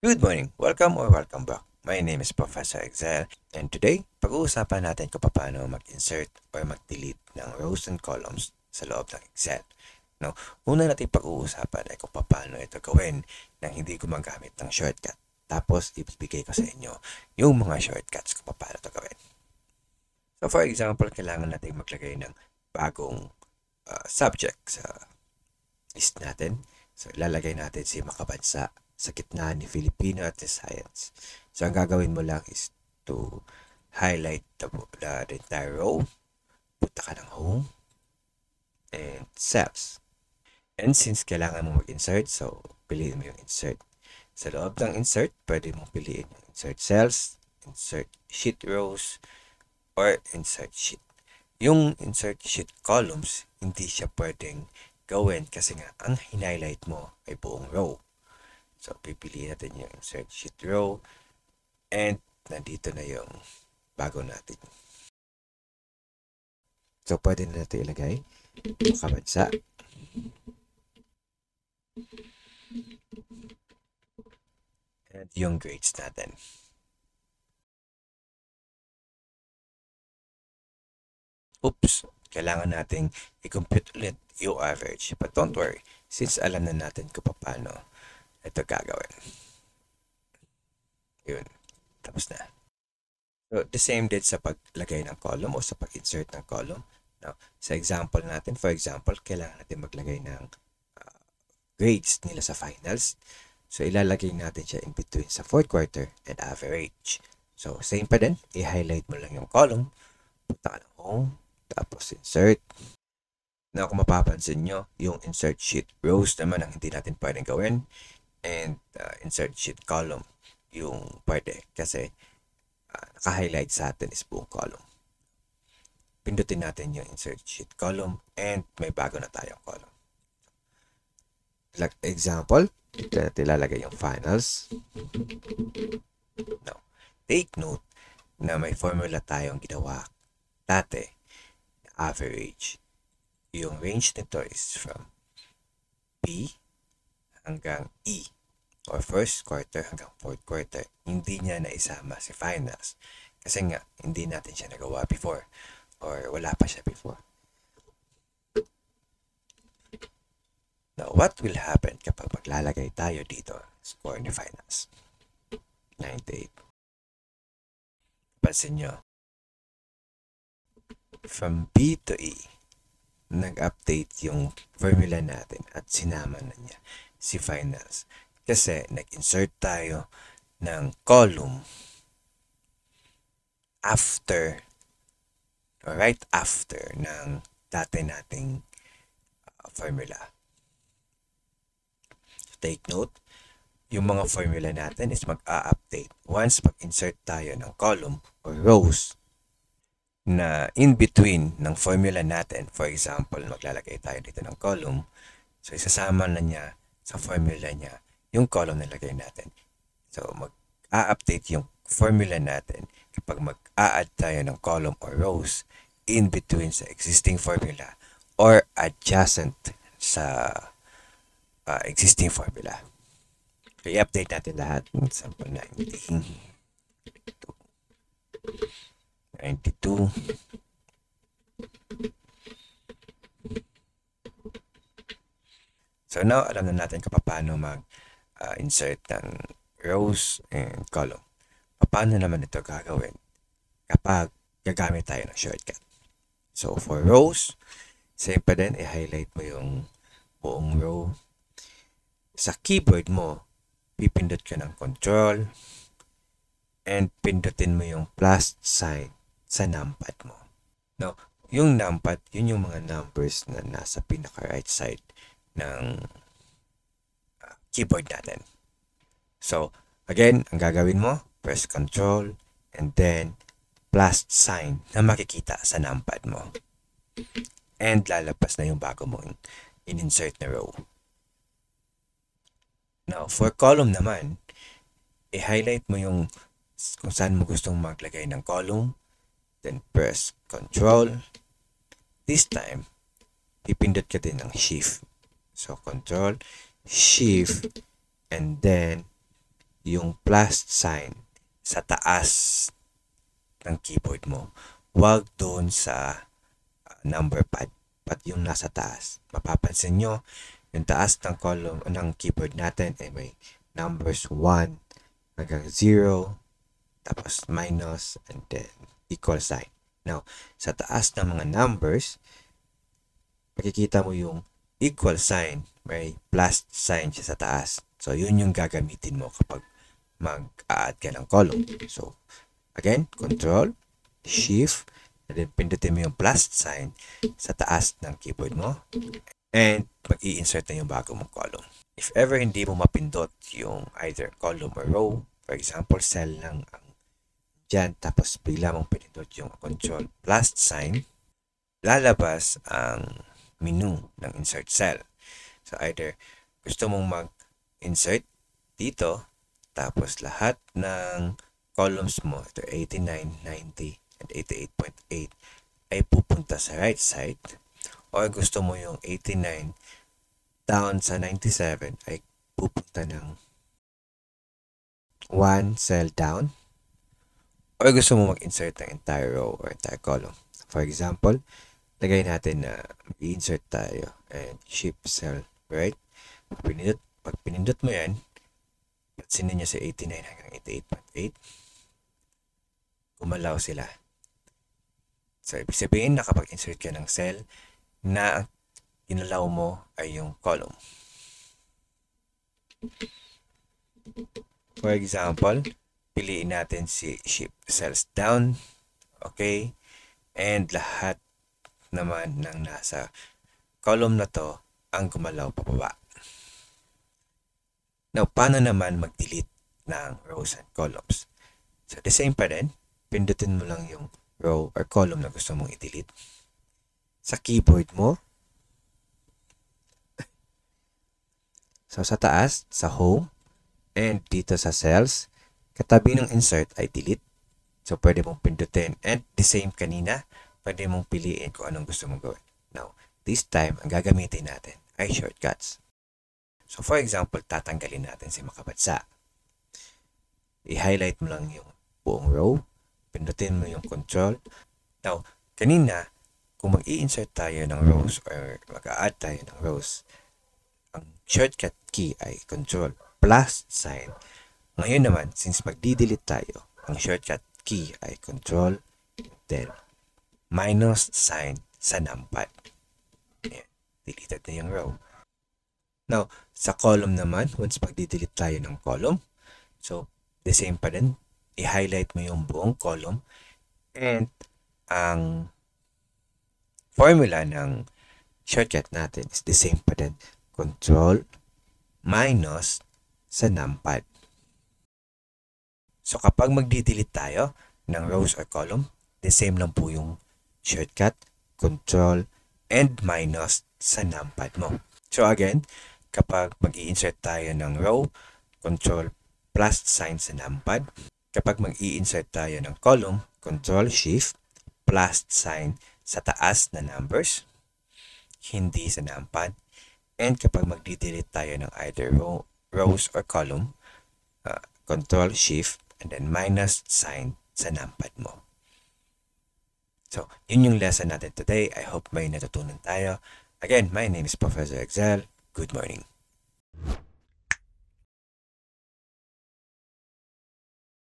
Good morning, welcome or welcome back. My name is Professor Excel and today, pag-uusapan natin kung paano mag-insert or mag-delete ng rows and columns sa loob ng Excel. Now, una natin pag-uusapan ay kung paano ito gawin nang hindi gumagamit ng shortcut. Tapos, ibibigay ko sa inyo yung mga shortcuts kung paano ito gawin. So, for example, kailangan natin maglagay ng bagong subject sa list natin. So, ilalagay natin si Makabansa sa gitna ni Filipino at ni Science. So, ang gagawin mo lang is to highlight the entire row. Punta ka ng home and cells. And since kailangan mo mag-insert, so piliin mo yung insert. Sa loob ng insert, pwede mong piliin yung insert cells, insert sheet rows, or insert sheet. Yung insert sheet columns, hindi siya pwedeng gawin kasi nga ang hinighlight mo ay buong row. So, pipiliin natin yung insert sheet row and nandito na yung bago natin. So, pwede na natin ilagay Makabansa. And yung grades natin. Oops, kailangan nating i-compute ulit yung average. But don't worry, since alam na natin kung paano ito gagawin. Yun, tapos na. So, the same din sa paglagay ng column o sa pag-insert ng column. Now, sa example natin, for example, kailangan natin maglagay ng grades nila sa finals. So, ilalagay natin siya in between sa fourth quarter and average. So, same pa din. I-highlight mo lang yung column. Punta ka ng home. Tapos, insert. Now, kung mapapansin nyo, yung insert sheet rows naman ang hindi natin pwedeng gawin. And insert sheet column yung pwede. Kasi, naka-highlight sa atin is buong column. Pindutin natin yung insert sheet column and may bago na tayong column. Like example, ito natin ilalagay yung finals. Now, take note na may formula tayong ginawa dati, average. Yung range nito is from B hanggang E or first quarter hanggang fourth quarter. Hindi niya naisama si finals kasi nga hindi natin siya nagawa before or wala pa siya before. Now, what will happen kapag maglalagay tayo dito score ni finals? 98. Pansin nyo, from B to E, nag-update yung formula natin at sinama na niya si finals. Kasi nag-insert tayo ng column after or right after ng dati nating formula. So take note, yung mga formula natin is mag-a-update once mag-insert tayo ng column or rows na in between ng formula natin. For example, maglalagay tayo dito ng column. So, isasama na niya sa formula niya yung column na lagay natin. So, mag-a-update yung formula natin kapag mag-a-add tayo ng column or rows in between sa existing formula or adjacent sa existing formula. So, i-update natin lahat. Example 92. So now, alam na natin kung paano mag-insert ng rows and column. Paano naman ito gagawin kapag gagamit tayo ng shortcut? So for rows, same pa din, i-highlight mo yung buong row. Sa keyboard mo, pipindot ka ng control and pindutin mo yung plus sign sa numpad mo. Now, yung numpad, yun yung mga numbers na nasa pinaka-right side ng keyboard natin. So, again, ang gagawin mo, press control and then plus sign na makikita sa numpad mo. And lalabas na yung bago mong in-insert na row. Now, for column naman, i-highlight mo yung kung saan mo gustong maglagay ng column. Then press control. This time, pipindot ka din ng shift. So, control, shift, and then yung plus sign sa taas ng keyboard mo. Huwag doon sa number pad, yung nasa taas. Mapapansin nyo, yung taas ng column ng keyboard natin ay may numbers 1 hanggang 0, tapos minus, and then equal sign. Now, sa taas ng mga numbers, makikita mo yung equal sign, may plus sign siya sa taas. So, yun yung gagamitin mo kapag mag-add ka ng column. So, again, Control, Shift, and then pindutin mo yung plus sign sa taas ng keyboard mo. And mag-i-insert na yung bago mong column. If ever hindi mo mapindot yung either column or row, for example, cell lang ang dyan, tapos bigla mong pinindot yung Control plus sign, lalabas ang menu ng insert cell. So either gusto mong mag-insert dito, tapos lahat ng columns mo, ito 89, 90, and 88.8 ay pupunta sa right side, o gusto mo yung 89 down sa 97 ay pupunta ng 1 cell down, o gusto mo mag-insert ng entire row or entire column. For example, lagay natin na mag-insert tayo and shift cell right. Pag pinindot mo yan, pansinin nyo sa 89 hanggang 88.8, gumalaw sila. So, ibig sabihin na kapag insert ka ng cell, na ginalaw mo ay yung column. For example, piliin natin si shift cells down. Okay? And lahat naman ng nasa column na to ang gumalaw pababa. Now, paano naman mag-delete ng rows and columns? So, the same pa rin. Pindutin mo lang yung row or column na gusto mong i-delete. Sa keyboard mo. So, sa taas, sa home, and dito sa cells, katabi ng insert ay delete. So, pwede mong pindutin. And the same kanina, pwede mong piliin kung anong gusto mong gawin. Now, this time, ang gagamitin natin ay shortcuts. So, for example, tatanggalin natin si Makabatsa. I-highlight mo lang yung buong row. Pindutin mo yung control. Now, kanina, kung mag-i-insert tayo ng rows or mag-a-add tayo ng rows, ang shortcut key ay control plus sign. Ngayon naman, since magdi-delete tayo, ang shortcut key ay control, then minus sign sa numpad. Ayan, deleted na yung row. Now, sa column naman, once magdi-delete tayo ng column, so, the same pa rin, i-highlight mo yung buong column, and ang formula ng shortcut natin is the same pa rin, control minus sa numpad. So, kapag magdi-delete tayo ng rows or column, the same lang po yung shortcut, control, and minus sa numpad mo. So, again, kapag mag-i-insert tayo ng row, control plus sign sa numpad. Kapag mag-i-insert tayo ng column, control shift plus sign sa taas na numbers, hindi sa numpad. And kapag magdi-delete tayo ng either rows or column, control shift and then minus sign sa numpad mo. So, yun yung lesson natin today. I hope may natutunan tayo. Again, my name is Professor Excel. Good morning.